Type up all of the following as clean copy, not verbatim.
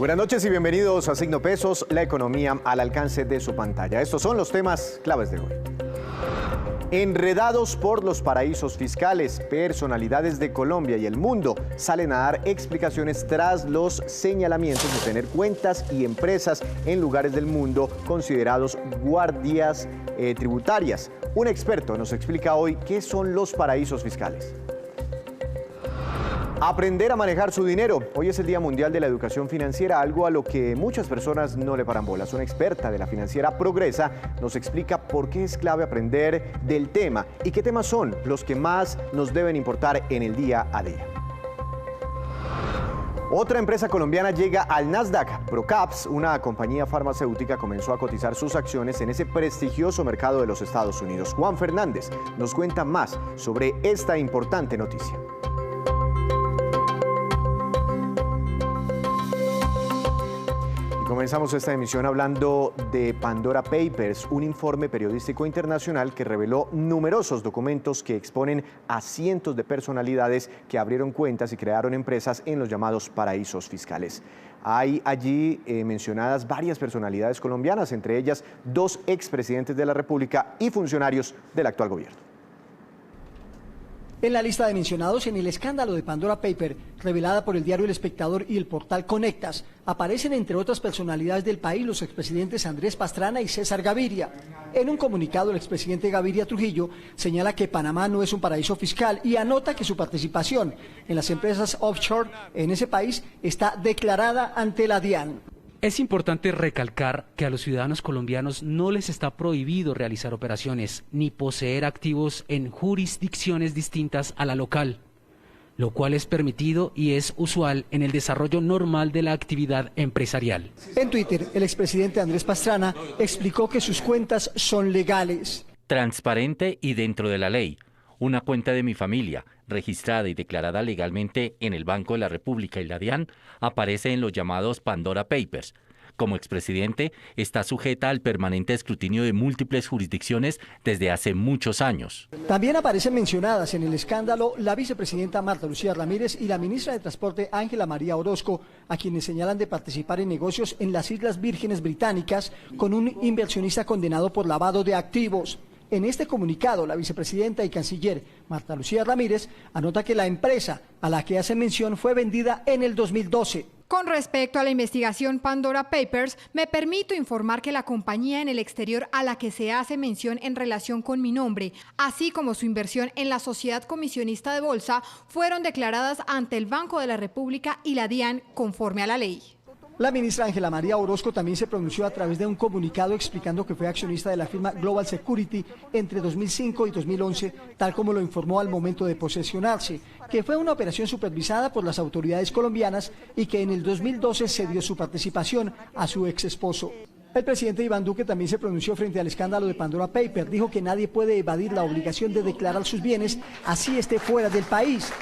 Buenas noches y bienvenidos a Signo Pesos, la economía al alcance de su pantalla. Estos son los temas claves de hoy. Enredados por los paraísos fiscales, personalidades de Colombia y el mundo salen a dar explicaciones tras los señalamientos de tener cuentas y empresas en lugares del mundo considerados guardias tributarias. Un experto nos explica hoy qué son los paraísos fiscales. Aprender a manejar su dinero. Hoy es el Día Mundial de la Educación Financiera, algo a lo que muchas personas no le paran bolas. Una experta de la financiera Progresa nos explica por qué es clave aprender del tema y qué temas son los que más nos deben importar en el día a día. Otra empresa colombiana llega al Nasdaq. Procaps, una compañía farmacéutica, comenzó a cotizar sus acciones en ese prestigioso mercado de los Estados Unidos. Juan Fernández nos cuenta más sobre esta importante noticia. Comenzamos esta emisión hablando de Pandora Papers, un informe periodístico internacional que reveló numerosos documentos que exponen a cientos de personalidades que abrieron cuentas y crearon empresas en los llamados paraísos fiscales. Hay allí mencionadas varias personalidades colombianas, entre ellas 2 expresidentes de la República y funcionarios del actual gobierno. En la lista de mencionados en el escándalo de Pandora Paper, revelada por el diario El Espectador y el portal Conectas, aparecen entre otras personalidades del país los expresidentes Andrés Pastrana y César Gaviria. En un comunicado, el expresidente Gaviria Trujillo señala que Panamá no es un paraíso fiscal y anota que su participación en las empresas offshore en ese país está declarada ante la DIAN. Es importante recalcar que a los ciudadanos colombianos no les está prohibido realizar operaciones ni poseer activos en jurisdicciones distintas a la local, lo cual es permitido y es usual en el desarrollo normal de la actividad empresarial. En Twitter, el expresidente Andrés Pastrana explicó que sus cuentas son legales. Transparente y dentro de la ley. Una cuenta de mi familia, registrada y declarada legalmente en el Banco de la República y la DIAN, aparece en los llamados Pandora Papers. Como expresidente, está sujeta al permanente escrutinio de múltiples jurisdicciones desde hace muchos años. También aparecen mencionadas en el escándalo la vicepresidenta Marta Lucía Ramírez y la ministra de Transporte Ángela María Orozco, a quienes señalan de participar en negocios en las Islas Vírgenes Británicas con un inversionista condenado por lavado de activos. En este comunicado, la vicepresidenta y canciller Marta Lucía Ramírez anota que la empresa a la que hace mención fue vendida en el 2012. Con respecto a la investigación Pandora Papers, me permito informar que la compañía en el exterior a la que se hace mención en relación con mi nombre, así como su inversión en la Sociedad Comisionista de Bolsa, fueron declaradas ante el Banco de la República y la DIAN conforme a la ley. La ministra Ángela María Orozco también se pronunció a través de un comunicado explicando que fue accionista de la firma Global Security entre 2005 y 2011, tal como lo informó al momento de posesionarse, que fue una operación supervisada por las autoridades colombianas y que en el 2012 cedió su participación a su ex esposo. El presidente Iván Duque también se pronunció frente al escándalo de Pandora Paper. Dijo que nadie puede evadir la obligación de declarar sus bienes, así esté fuera del país.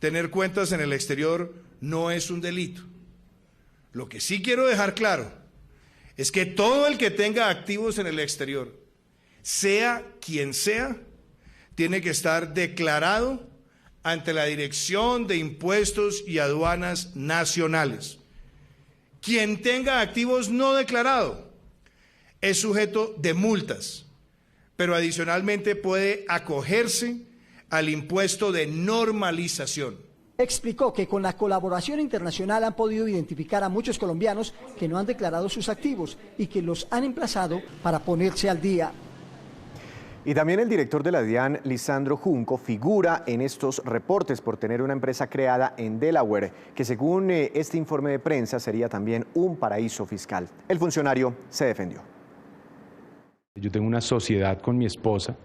Tener cuentas en el exterior no es un delito. Lo que sí quiero dejar claro es que todo el que tenga activos en el exterior, sea quien sea, tiene que estar declarado ante la Dirección de Impuestos y Aduanas Nacionales. Quien tenga activos no declarados es sujeto de multas, pero adicionalmente puede acogerse al impuesto de normalización. Explicó que con la colaboración internacional han podido identificar a muchos colombianos que no han declarado sus activos y que los han emplazado para ponerse al día. Y también el director de la DIAN, Lisandro Junco, figura en estos reportes por tener una empresa creada en Delaware, que según este informe de prensa sería también un paraíso fiscal. El funcionario se defendió. Yo tengo una sociedad con mi esposa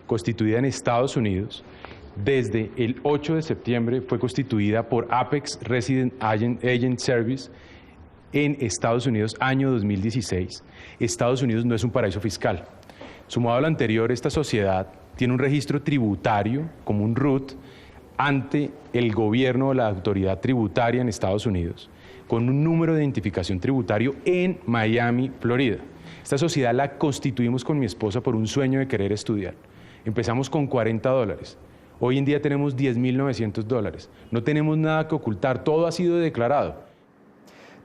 constituida en Estados Unidos. Desde el 8 de septiembre fue constituida por Apex Resident Agent Service en Estados Unidos, año 2016. Estados Unidos no es un paraíso fiscal. Sumado a lo anterior, esta sociedad tiene un registro tributario como un RUT ante el gobierno o la autoridad tributaria en Estados Unidos, con un número de identificación tributario en Miami, Florida. Esta sociedad la constituimos con mi esposa por un sueño de querer estudiar. Empezamos con $40. Hoy en día tenemos $10.900. No tenemos nada que ocultar, todo ha sido declarado.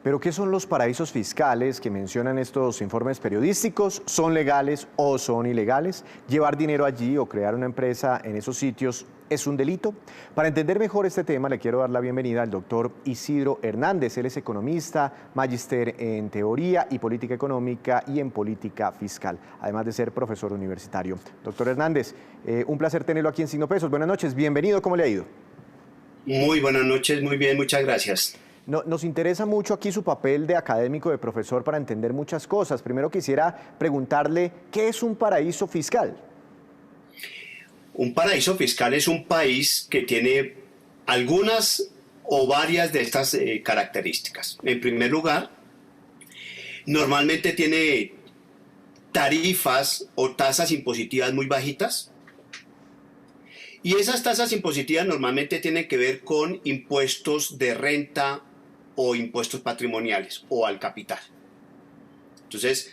Pero ¿qué son los paraísos fiscales que mencionan estos informes periodísticos? ¿Son legales o son ilegales? ¿Llevar dinero allí o crear una empresa en esos sitios es un delito? Para entender mejor este tema, le quiero dar la bienvenida al doctor Isidro Hernández. Él es economista, magíster en teoría y política económica y en política fiscal, además de ser profesor universitario. Doctor Hernández, un placer tenerlo aquí en Signo Pesos. Buenas noches, bienvenido, ¿cómo le ha ido? Muy buenas noches, muy bien, muchas gracias. Nos interesa mucho aquí su papel de académico, de profesor, para entender muchas cosas. Primero quisiera preguntarle, ¿qué es un paraíso fiscal? Un paraíso fiscal es un país que tiene algunas o varias de estas características. En primer lugar, normalmente tiene tarifas o tasas impositivas muy bajitas. Y esas tasas impositivas normalmente tienen que ver con impuestos de renta o impuestos patrimoniales o al capital. Entonces,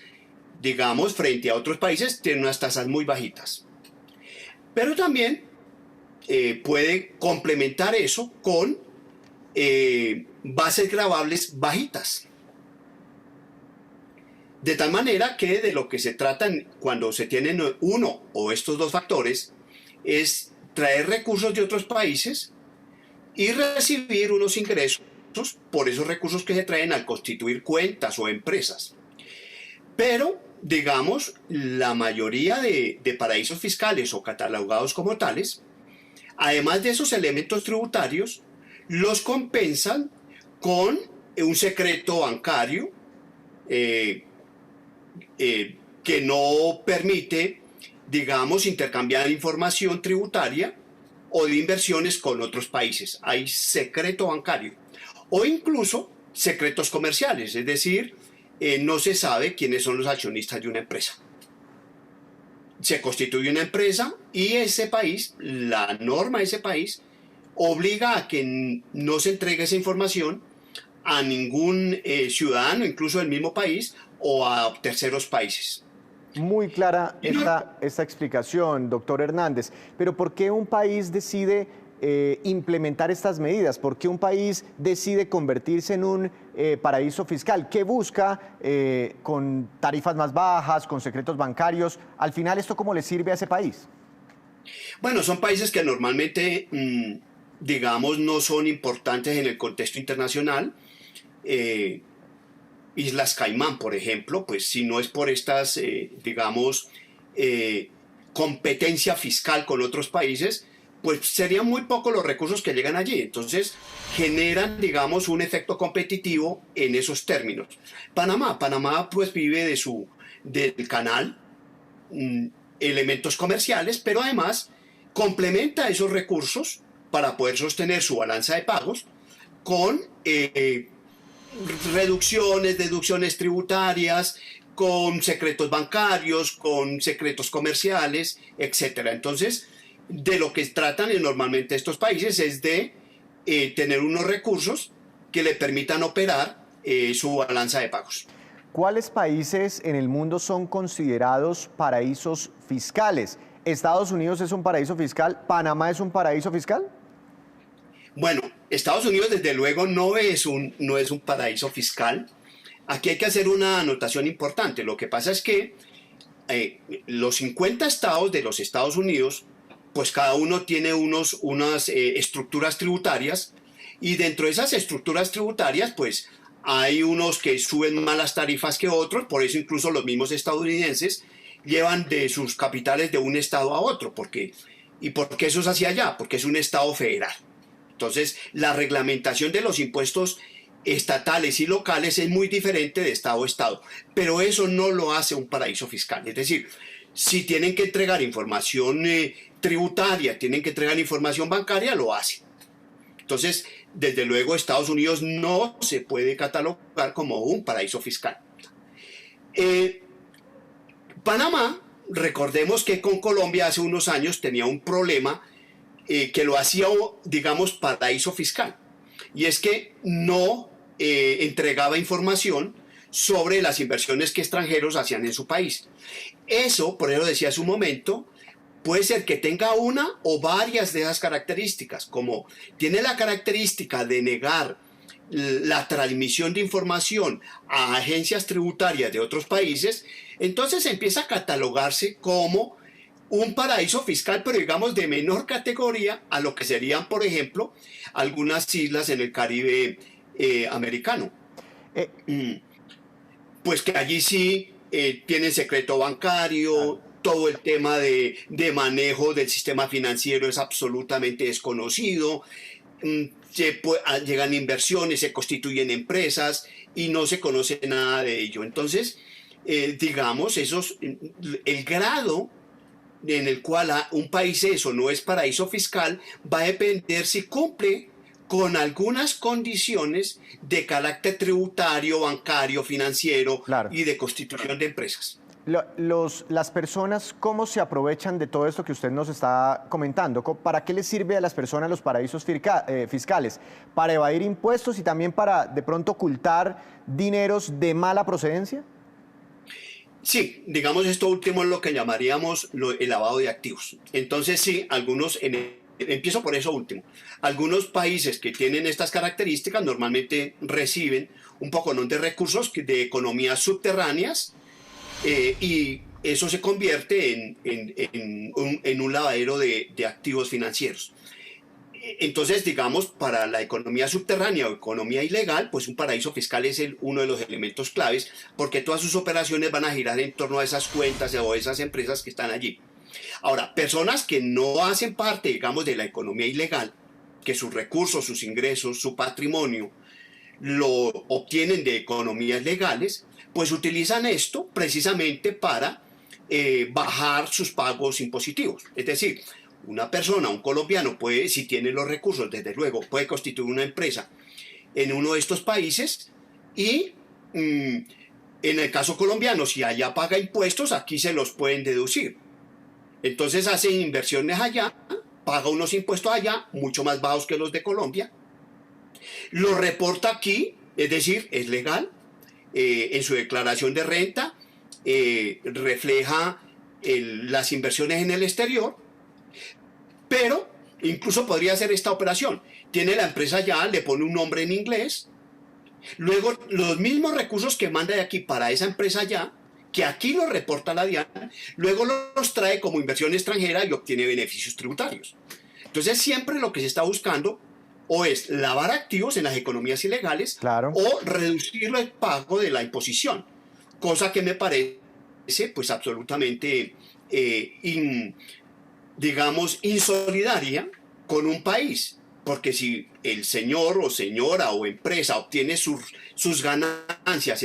digamos, frente a otros países, tienen unas tasas muy bajitas. Pero también puede complementar eso con bases gravables bajitas. De tal manera que de lo que se trata cuando se tienen uno o estos dos factores es traer recursos de otros países y recibir unos ingresos por esos recursos que se traen al constituir cuentas o empresas. Pero, digamos, la mayoría de paraísos fiscales o catalogados como tales, además de esos elementos tributarios, los compensan con un secreto bancario que no permite, digamos, intercambiar información tributaria o de inversiones con otros países. Hay secreto bancario o incluso secretos comerciales, es decir, no se sabe quiénes son los accionistas de una empresa. Se constituye una empresa y ese país, la norma de ese país, obliga a que no se entregue esa información a ningún ciudadano, incluso del mismo país, o a terceros países. Muy clara esta explicación, doctor Hernández. Pero ¿por qué un país decide implementar estas medidas? ¿Por qué un país decide convertirse en un paraíso fiscal? ¿Qué busca con tarifas más bajas, con secretos bancarios? Al final, ¿esto cómo le sirve a ese país? Bueno, son países que normalmente, digamos, no son importantes en el contexto internacional. Islas Caimán, por ejemplo, pues si no es por estas, digamos, competencia fiscal con otros países, pues serían muy pocos los recursos que llegan allí. Entonces generan, digamos, un efecto competitivo en esos términos. Panamá pues vive del canal, elementos comerciales, pero además complementa esos recursos para poder sostener su balanza de pagos con reducciones, deducciones tributarias, con secretos bancarios, con secretos comerciales, etc. Entonces, de lo que tratan normalmente estos países es de tener unos recursos que le permitan operar su balanza de pagos. ¿Cuáles países en el mundo son considerados paraísos fiscales? ¿Estados Unidos es un paraíso fiscal? ¿Panamá es un paraíso fiscal? Bueno, Estados Unidos desde luego no es un paraíso fiscal. Aquí hay que hacer una anotación importante. Lo que pasa es que los 50 estados de los Estados Unidos, pues cada uno tiene unas estructuras tributarias, y dentro de esas estructuras tributarias pues hay unos que suben más las tarifas que otros. Por eso incluso los mismos estadounidenses llevan de sus capitales de un estado a otro. ¿Y por qué eso es así allá? Porque es un estado federal. Entonces, la reglamentación de los impuestos estatales y locales es muy diferente de estado a estado, pero eso no lo hace un paraíso fiscal. Es decir, si tienen que entregar información tributaria, tienen que entregar información bancaria, lo hacen. Entonces, desde luego, Estados Unidos no se puede catalogar como un paraíso fiscal. Panamá, recordemos que con Colombia hace unos años tenía un problema que lo hacía, digamos, paraíso fiscal. Y es que no entregaba información sobre las inversiones que extranjeros hacían en su país. Eso, por eso decía hace un momento, puede ser que tenga una o varias de esas características, como tiene la característica de negar la transmisión de información a agencias tributarias de otros países, entonces empieza a catalogarse como un paraíso fiscal, pero digamos de menor categoría a lo que serían, por ejemplo, algunas islas en el Caribe americano. Pues que allí sí tienen secreto bancario, todo el tema de manejo del sistema financiero es absolutamente desconocido, llegan inversiones, se constituyen empresas y no se conoce nada de ello. Entonces, digamos, el grado en el cual un país eso no es paraíso fiscal va a depender si cumple con algunas condiciones de carácter tributario, bancario, financiero, claro, y de constitución de empresas. Las personas, ¿cómo se aprovechan de todo esto que usted nos está comentando? ¿Para qué les sirve a las personas los paraísos fiscales? ¿Para evadir impuestos y también para de pronto ocultar dineros de mala procedencia? Sí, digamos esto último es lo que llamaríamos el lavado de activos. Entonces sí, empiezo por eso último. Algunos países que tienen estas características normalmente reciben un poco de recursos de economías subterráneas, y eso se convierte en un lavadero de activos financieros. Entonces, digamos, para la economía subterránea o economía ilegal, pues un paraíso fiscal es uno de los elementos claves, porque todas sus operaciones van a girar en torno a esas cuentas o esas empresas que están allí. Ahora, personas que no hacen parte, digamos, de la economía ilegal, que sus recursos, sus ingresos, su patrimonio lo obtienen de economías legales, pues utilizan esto precisamente para bajar sus pagos impositivos. Es decir, una persona, un colombiano, puede, si tiene los recursos, desde luego, puede constituir una empresa en uno de estos países y en el caso colombiano, si allá paga impuestos, aquí se los pueden deducir. Entonces hace inversiones allá, paga unos impuestos allá, mucho más bajos que los de Colombia, lo reporta aquí, es decir, es legal, en su declaración de renta, refleja las inversiones en el exterior, pero incluso podría hacer esta operación. Tiene la empresa allá, le pone un nombre en inglés, luego los mismos recursos que manda de aquí para esa empresa allá, que aquí lo reporta la DIAN, luego los trae como inversión extranjera y obtiene beneficios tributarios. Entonces siempre lo que se está buscando o es lavar activos en las economías ilegales, claro, o reducir el pago de la imposición, cosa que me parece pues absolutamente digamos insolidaria con un país, porque si el señor o señora o empresa obtiene sus ganancias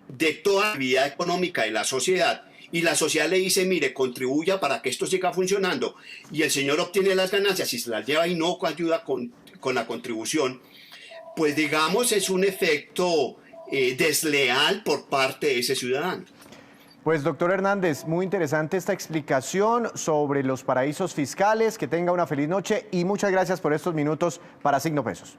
de toda la actividad económica de la sociedad y la sociedad le dice, mire, contribuya para que esto siga funcionando, y el señor obtiene las ganancias y se las lleva y no ayuda con la contribución, pues digamos es un efecto desleal por parte de ese ciudadano. Pues doctor Hernández, muy interesante esta explicación sobre los paraísos fiscales. Que tenga una feliz noche y muchas gracias por estos minutos para Signo Pesos.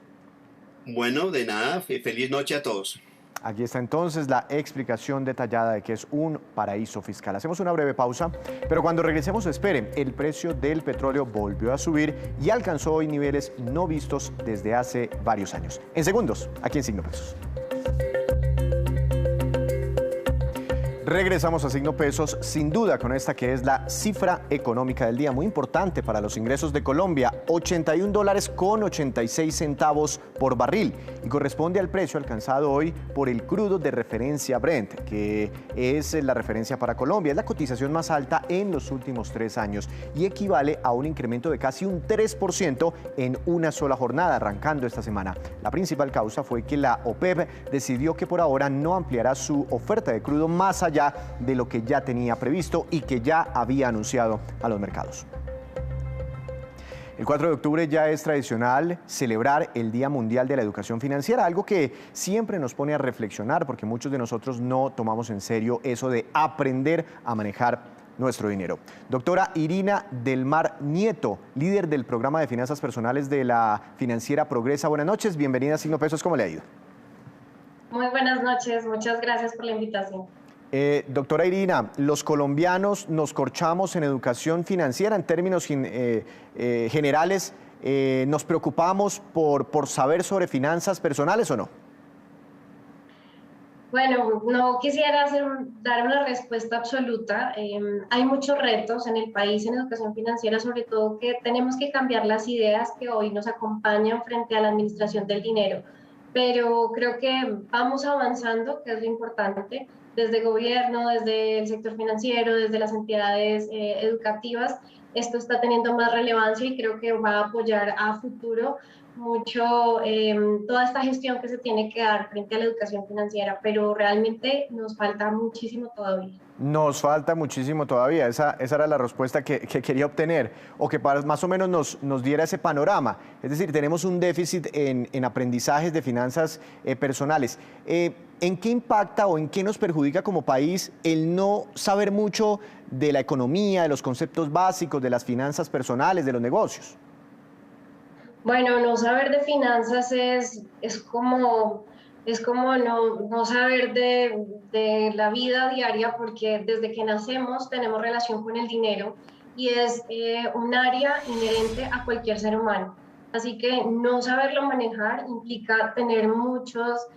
Bueno, de nada, feliz noche a todos. Aquí está entonces la explicación detallada de qué es un paraíso fiscal. Hacemos una breve pausa, pero cuando regresemos, esperen, el precio del petróleo volvió a subir y alcanzó hoy niveles no vistos desde hace varios años. En segundos, aquí en Signo Pesos. Regresamos a Signo Pesos, sin duda con esta que es la cifra económica del día, muy importante para los ingresos de Colombia, $81.86 por barril, y corresponde al precio alcanzado hoy por el crudo de referencia Brent, que es la referencia para Colombia. Es la cotización más alta en los últimos 3 años y equivale a un incremento de casi un 3% en una sola jornada, arrancando esta semana. La principal causa fue que la OPEP decidió que por ahora no ampliará su oferta de crudo más allá de lo que ya tenía previsto y que ya había anunciado a los mercados. El 4 de octubre ya es tradicional celebrar el Día Mundial de la Educación Financiera, algo que siempre nos pone a reflexionar porque muchos de nosotros no tomamos en serio eso de aprender a manejar nuestro dinero. Doctora Irina del Mar Nieto, líder del programa de finanzas personales de la financiera Progresa. Buenas noches, bienvenida a Signo Pesos, ¿cómo le ha ido? Muy buenas noches, muchas gracias por la invitación. Doctora Irina, los colombianos nos corchamos en educación financiera en términos generales. ¿Nos preocupamos por saber sobre finanzas personales o no? Bueno, no quisiera dar una respuesta absoluta. Hay muchos retos en el país en educación financiera, sobre todo que tenemos que cambiar las ideas que hoy nos acompañan frente a la administración del dinero. Pero creo que vamos avanzando, que es lo importante, desde el gobierno, desde el sector financiero, desde las entidades educativas. Esto está teniendo más relevancia y creo que va a apoyar a futuro mucho toda esta gestión que se tiene que dar frente a la educación financiera, pero realmente nos falta muchísimo todavía. Nos falta muchísimo todavía, esa era la respuesta que quería obtener, o que más o menos nos diera ese panorama. Es decir, tenemos un déficit en aprendizajes de finanzas personales. ¿En qué impacta o en qué nos perjudica como país el no saber mucho de la economía, de los conceptos básicos, de las finanzas personales, de los negocios? Bueno, no saber de finanzas es como no saber de la vida diaria, porque desde que nacemos tenemos relación con el dinero y es un área inherente a cualquier ser humano. Así que no saberlo manejar implica tener en muchas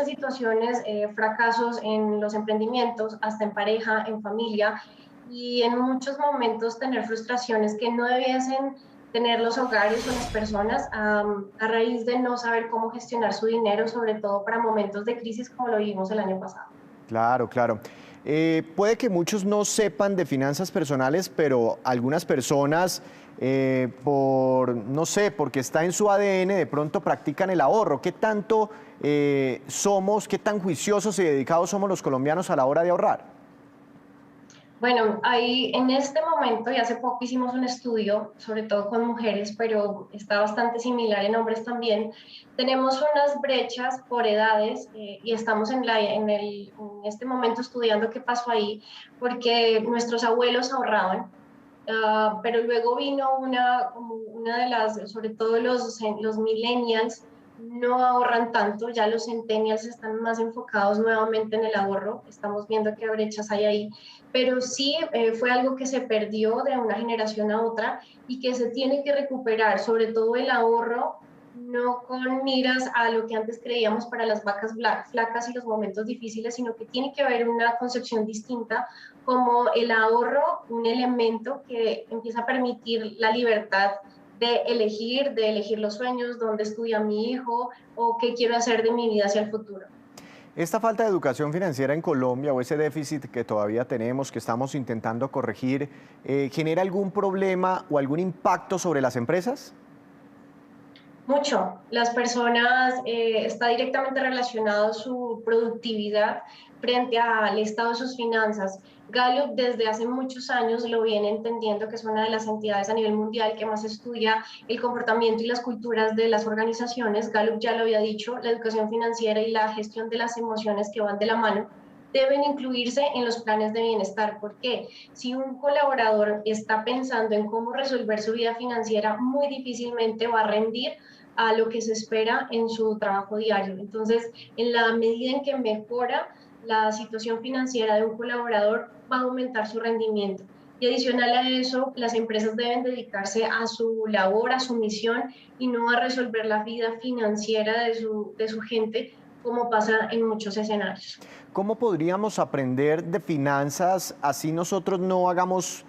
situaciones fracasos en los emprendimientos, hasta en pareja, en familia, y en muchos momentos tener frustraciones que no debiesen tener los hogares o las personas a raíz de no saber cómo gestionar su dinero, sobre todo para momentos de crisis como lo vivimos el año pasado. Claro, claro. Puede que muchos no sepan de finanzas personales, pero algunas personas, no sé, porque está en su ADN, de pronto practican el ahorro. ¿Qué tanto qué tan juiciosos y dedicados somos los colombianos a la hora de ahorrar? Bueno, ahí en este momento, y hace poco hicimos un estudio, sobre todo con mujeres, pero está bastante similar en hombres también. Tenemos unas brechas por edades y estamos en este momento estudiando qué pasó ahí, porque nuestros abuelos ahorraban, pero luego vino una de las, sobre todo los millennials, no ahorran tanto, ya los centennials están más enfocados nuevamente en el ahorro, estamos viendo qué brechas hay ahí, pero sí fue algo que se perdió de una generación a otra y que se tiene que recuperar, sobre todo el ahorro, no con miras a lo que antes creíamos para las vacas flacas y los momentos difíciles, sino que tiene que haber una concepción distinta como el ahorro, un elemento que empieza a permitir la libertad de elegir los sueños, dónde estudia mi hijo o qué quiero hacer de mi vida hacia el futuro. Esta falta de educación financiera en Colombia o ese déficit que todavía tenemos, que estamos intentando corregir, ¿genera algún problema o algún impacto sobre las empresas? Mucho. Las personas, está directamente relacionado su productividad frente al estado de sus finanzas. Gallup desde hace muchos años lo viene entendiendo, que es una de las entidades a nivel mundial que más estudia el comportamiento y las culturas de las organizaciones. Gallup ya lo había dicho, la educación financiera y la gestión de las emociones que van de la mano deben incluirse en los planes de bienestar. ¿Por qué? Si un colaborador está pensando en cómo resolver su vida financiera, muy difícilmente va a rendir a lo que se espera en su trabajo diario. Entonces, en la medida en que mejora la situación financiera de un colaborador, va a aumentar su rendimiento. Y adicional a eso, las empresas deben dedicarse a su labor, a su misión y no a resolver la vida financiera de su gente, como pasa en muchos escenarios. ¿Cómo podríamos aprender de finanzas así nosotros no hagamos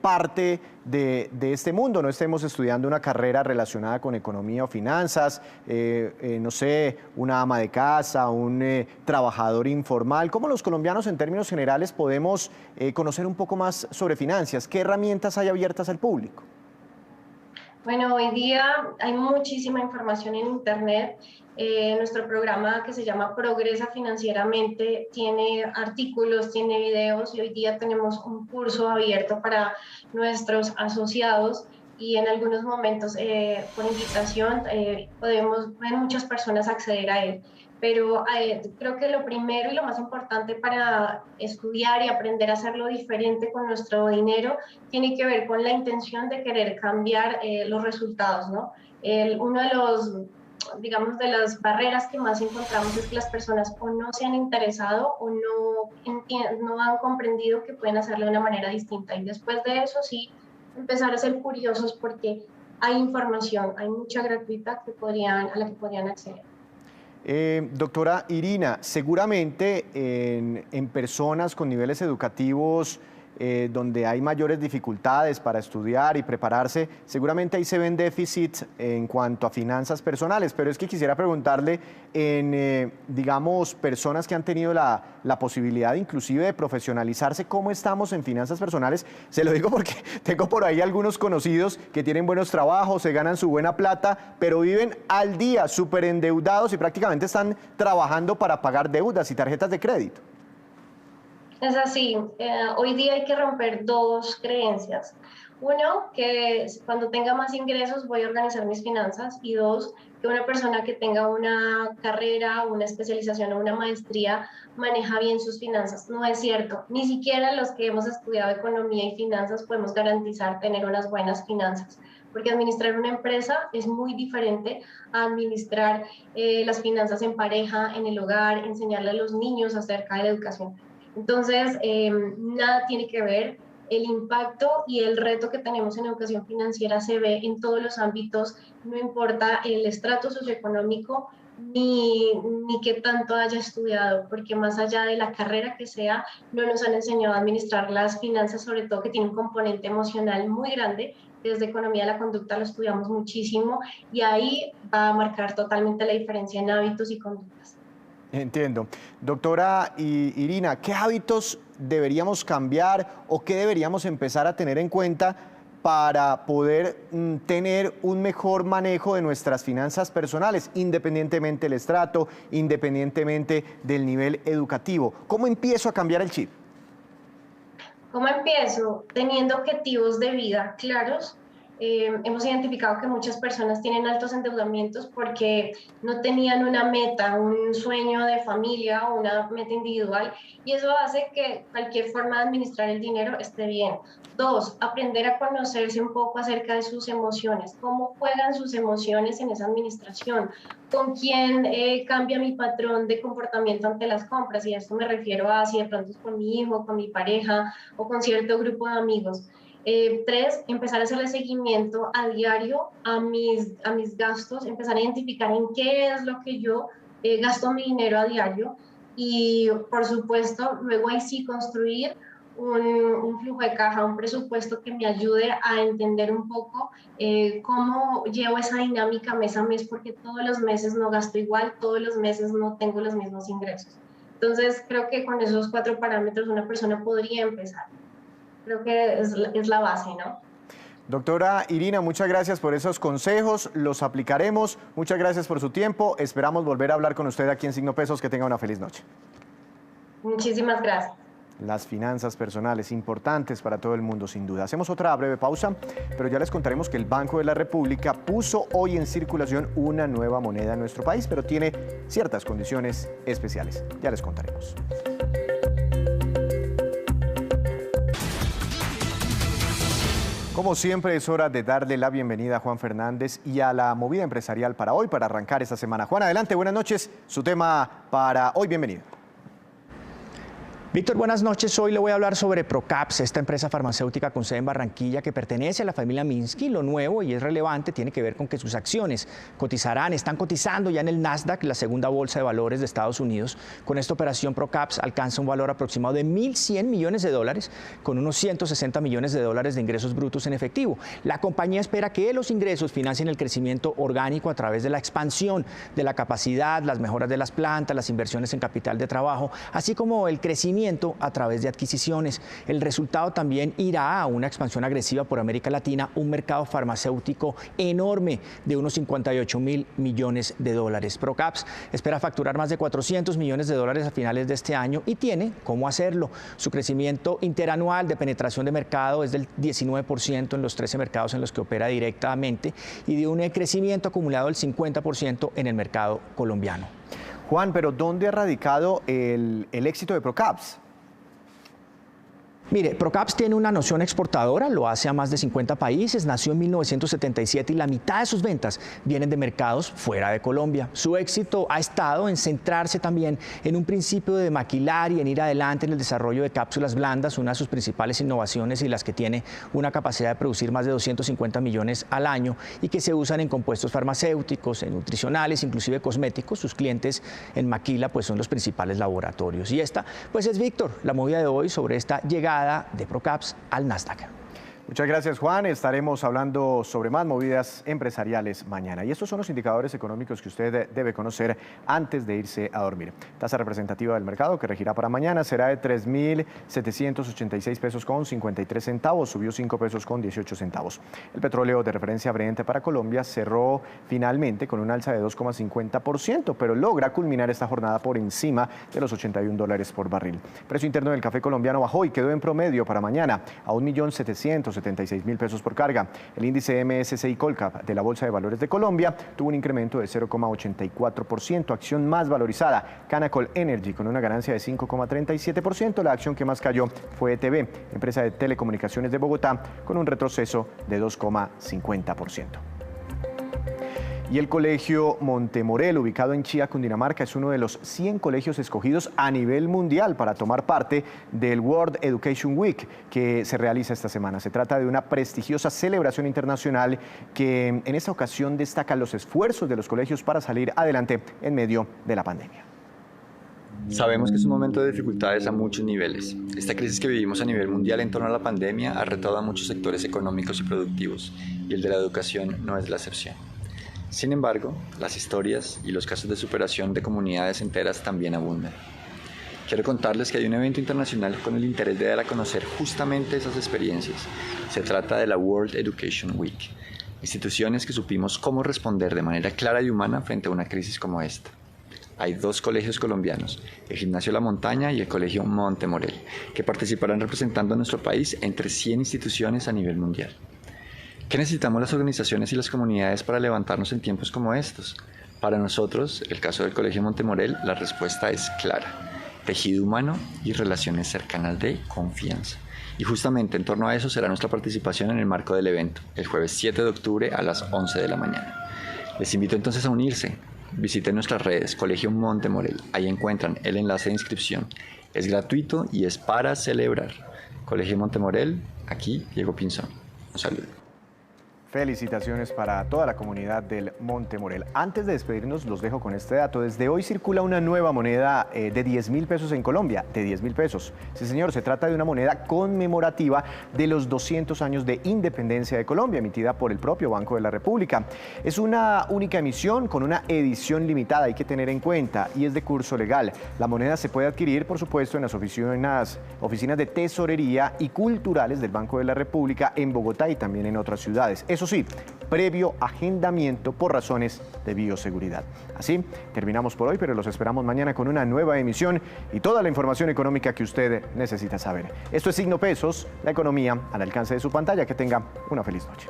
parte de este mundo, no estemos estudiando una carrera relacionada con economía o finanzas, no sé, una ama de casa, un trabajador informal? ¿Cómo los colombianos en términos generales podemos conocer un poco más sobre finanzas? ¿Qué herramientas hay abiertas al público? Bueno, hoy día hay muchísima información en Internet. Nuestro programa, que se llama Progresa Financieramente, tiene artículos, tiene videos, y hoy día tenemos un curso abierto para nuestros asociados, y en algunos momentos por invitación ven muchas personas acceder a él. Pero creo que lo primero y lo más importante para estudiar y aprender a hacerlo diferente con nuestro dinero tiene que ver con la intención de querer cambiar los resultados, ¿no? Uno de los, digamos, de las barreras que más encontramos es que las personas o no se han interesado o no han comprendido que pueden hacerlo de una manera distinta. Y después de eso sí, empezar a ser curiosos, porque hay información, hay mucha gratuita a la que podrían acceder. Doctora Irina, seguramente en personas con niveles educativos donde hay mayores dificultades para estudiar y prepararse, seguramente ahí se ven déficits en cuanto a finanzas personales, pero es que quisiera preguntarle digamos, personas que han tenido la posibilidad inclusive de profesionalizarse, ¿cómo estamos en finanzas personales? Se lo digo porque tengo por ahí algunos conocidos que tienen buenos trabajos, se ganan su buena plata, pero viven al día súper endeudados y prácticamente están trabajando para pagar deudas y tarjetas de crédito. Es así, hoy día hay que romper dos creencias. Uno, que cuando tenga más ingresos voy a organizar mis finanzas, y dos, que una persona que tenga una carrera, una especialización o una maestría maneja bien sus finanzas. No es cierto, ni siquiera los que hemos estudiado economía y finanzas podemos garantizar tener unas buenas finanzas, porque administrar una empresa es muy diferente a administrar las finanzas en pareja, en el hogar, enseñarle a los niños acerca de la educación. Entonces, nada tiene que ver. El impacto y el reto que tenemos en educación financiera se ve en todos los ámbitos, no importa el estrato socioeconómico ni qué tanto haya estudiado, porque más allá de la carrera que sea, no nos han enseñado a administrar las finanzas, sobre todo que tiene un componente emocional muy grande. Desde economía de la conducta lo estudiamos muchísimo y ahí va a marcar totalmente la diferencia en hábitos y conductas. Entiendo. Doctora Irina, ¿qué hábitos deberíamos cambiar o qué deberíamos empezar a tener en cuenta para poder tener un mejor manejo de nuestras finanzas personales, independientemente del estrato, independientemente del nivel educativo? ¿Cómo empiezo a cambiar el chip? ¿Cómo empiezo? Teniendo objetivos de vida claros. Hemos identificado que muchas personas tienen altos endeudamientos porque no tenían una meta, un sueño de familia o una meta individual, y eso hace que cualquier forma de administrar el dinero esté bien. Dos, aprender a conocerse un poco acerca de sus emociones, cómo juegan sus emociones en esa administración, con quién cambia mi patrón de comportamiento ante las compras, y a esto me refiero a si de pronto es con mi hijo, con mi pareja o con cierto grupo de amigos. Tres, empezar a hacerle seguimiento a diario a mis gastos, empezar a identificar en qué es lo que yo gasto mi dinero a diario, y por supuesto luego ahí sí construir un flujo de caja, un presupuesto que me ayude a entender un poco cómo llevo esa dinámica mes a mes, porque todos los meses no gasto igual, todos los meses no tengo los mismos ingresos. Entonces creo que con esos 4 parámetros una persona podría empezar. Creo que es la base, ¿no? Doctora Irina, muchas gracias por esos consejos, los aplicaremos. Muchas gracias por su tiempo. Esperamos volver a hablar con usted aquí en Signo Pesos. Que tenga una feliz noche. Muchísimas gracias. Las finanzas personales, importantes para todo el mundo, sin duda. Hacemos otra breve pausa, pero ya les contaremos que el Banco de la República puso hoy en circulación una nueva moneda en nuestro país, pero tiene ciertas condiciones especiales. Ya les contaremos. Como siempre, es hora de darle la bienvenida a Juan Fernández y a la movida empresarial para hoy, para arrancar esta semana. Juan, adelante, buenas noches. Su tema para hoy, bienvenido. Víctor, buenas noches. Hoy le voy a hablar sobre Procaps, esta empresa farmacéutica con sede en Barranquilla que pertenece a la familia Minsky. Lo nuevo y es relevante tiene que ver con que sus acciones están cotizando ya en el Nasdaq, la segunda bolsa de valores de Estados Unidos. Con esta operación, Procaps alcanza un valor aproximado de $1.100 millones, con unos $160 millones de ingresos brutos en efectivo. La compañía espera que los ingresos financien el crecimiento orgánico a través de la expansión de la capacidad, las mejoras de las plantas, las inversiones en capital de trabajo, así como el crecimiento a través de adquisiciones. El resultado también irá a una expansión agresiva por América Latina, un mercado farmacéutico enorme de unos $58.000 millones. Procaps espera facturar más de $400 millones a finales de este año y tiene cómo hacerlo. Su crecimiento interanual de penetración de mercado es del 19% en los 13 mercados en los que opera directamente y de un crecimiento acumulado del 50% en el mercado colombiano. Juan, pero ¿dónde ha radicado el éxito de Procaps? Mire, Procaps tiene una noción exportadora, lo hace a más de 50 países, nació en 1977 y la mitad de sus ventas vienen de mercados fuera de Colombia. Su éxito ha estado en centrarse también en un principio de maquilar y en ir adelante en el desarrollo de cápsulas blandas, una de sus principales innovaciones y las que tiene una capacidad de producir más de 250 millones al año y que se usan en compuestos farmacéuticos, en nutricionales, inclusive cosméticos. Sus clientes en Maquila pues son los principales laboratorios. Y esta pues es Víctor, la movida de hoy sobre esta llegada de Procaps al Nasdaq. Muchas gracias, Juan. Estaremos hablando sobre más movidas empresariales mañana. Y estos son los indicadores económicos que usted debe conocer antes de irse a dormir. Tasa representativa del mercado que regirá para mañana será de 3.786 pesos con 53 centavos, subió 5 pesos con 18 centavos. El petróleo de referencia Brent para Colombia cerró finalmente con un alza de 2,50%, pero logra culminar esta jornada por encima de los $81 por barril. Precio interno del café colombiano bajó y quedó en promedio para mañana a 1.776.000 pesos por carga. El índice MSCI Colcap de la Bolsa de Valores de Colombia tuvo un incremento de 0,84%. Acción más valorizada, Canacol Energy, con una ganancia de 5,37%. La acción que más cayó fue ETB, empresa de telecomunicaciones de Bogotá, con un retroceso de 2,50%. Y el Colegio Montemorel, ubicado en Chía, Cundinamarca, es uno de los 100 colegios escogidos a nivel mundial para tomar parte del World Education Week que se realiza esta semana. Se trata de una prestigiosa celebración internacional que en esta ocasión destaca los esfuerzos de los colegios para salir adelante en medio de la pandemia. Sabemos que es un momento de dificultades a muchos niveles. Esta crisis que vivimos a nivel mundial en torno a la pandemia ha retado a muchos sectores económicos y productivos, y el de la educación no es la excepción. Sin embargo, las historias y los casos de superación de comunidades enteras también abundan. Quiero contarles que hay un evento internacional con el interés de dar a conocer justamente esas experiencias. Se trata de la World Education Week, instituciones que supimos cómo responder de manera clara y humana frente a una crisis como esta. Hay 2 colegios colombianos, el Gimnasio La Montaña y el Colegio Montemorel, que participarán representando a nuestro país entre 100 instituciones a nivel mundial. ¿Qué necesitamos las organizaciones y las comunidades para levantarnos en tiempos como estos? Para nosotros, el caso del Colegio Montemorel, la respuesta es clara: tejido humano y relaciones cercanas de confianza. Y justamente en torno a eso será nuestra participación en el marco del evento, el jueves 7 de octubre a las 11 de la mañana. Les invito entonces a unirse. Visiten nuestras redes, Colegio Montemorel. Ahí encuentran el enlace de inscripción. Es gratuito y es para celebrar. Colegio Montemorel, aquí Diego Pinzón. Un saludo. Felicitaciones para toda la comunidad del Montemorel. Antes de despedirnos, los dejo con este dato. Desde hoy circula una nueva moneda de 10.000 pesos en Colombia, de 10.000 pesos. Sí, señor, se trata de una moneda conmemorativa de los 200 años de independencia de Colombia, emitida por el propio Banco de la República. Es una única emisión con una edición limitada, hay que tener en cuenta, y es de curso legal. La moneda se puede adquirir, por supuesto, en las oficinas de tesorería y culturales del Banco de la República en Bogotá y también en otras ciudades. Eso sí, previo agendamiento por razones de bioseguridad. Así, terminamos por hoy, pero los esperamos mañana con una nueva emisión y toda la información económica que usted necesita saber. Esto es Signo Pesos, la economía al alcance de su pantalla. Que tenga una feliz noche.